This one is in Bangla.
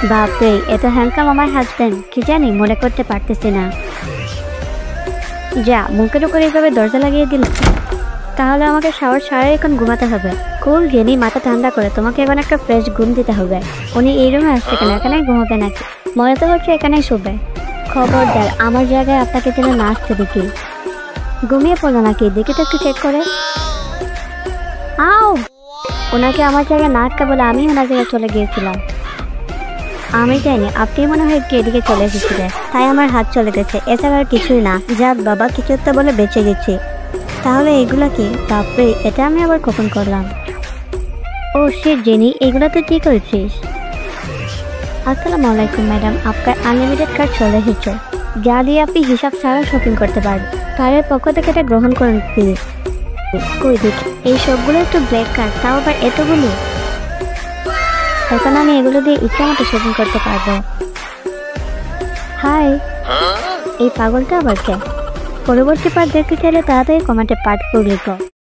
বাপরে, এত হ্যান্ডসাম আমার হাজবেন্ড, কি জানি মনে করতে পারতেছি না। যা, মুখের উপর এইভাবে দরজা লাগিয়ে দিল, তাহলে আমাকে শাওয়ার সারাই এখন ঘুমাতে হবে। কুল জেনি, মাথা ঠান্ডা করে, তোমাকে এখন একটা ফ্রেশ ঘুম দিতে হবে। উনি এই রুমে আসছে কেন? এখানেই ঘুমাবে নাকি? মনে তো হচ্ছে এখানেই শোবে। খবরদার আমার জায়গায় আপনাকে যেন না আসতে দেখি। ঘুমিয়ে পড়লো নাকি? দেখি তো একটু চেক করে। আও, ওনাকে আমার জায়গায় না আটকা বলে আমি ওনার জায়গায় চলে গিয়েছিলাম। আমি জানি আপনি মনে হয় এদিকে চলে এসেছিলেন, তাই আমার হাত চলে গেছে, এছাড়া আর কিছুই না। যাক বাবা, কিছু একটা বলে বেঁচে গেছি। তাহলে এগুলা কি? বাপরে, এটা আমি আবার কখন করলাম? ও শিট জেনি, এগুলা তুই কি করেছিস? আসসালামু আলাইকুম ম্যাডাম, আপনার আনলিমিটেড কার্ড চলে এসেছে, যা দিয়ে আপনি হিসাব ছাড়া শপিং করতে পারবেন। কার্ডের পক্ষ থেকে এটা গ্রহণ করুন প্লিজ। কই দেখি এই সবগুলো একটু ব্ল্যাক কার্ড, তাও আবার এতগুলো। এখন আমি এগুলো দিয়ে ইচ্ছা মতো শপিং করতে পারবো। হাই, এই পাগলটা আবার কে? পরবর্তী পার্ট দেখতে চাইলে তাড়াতাড়ি কমেন্টে পার্ট 4 লিখো।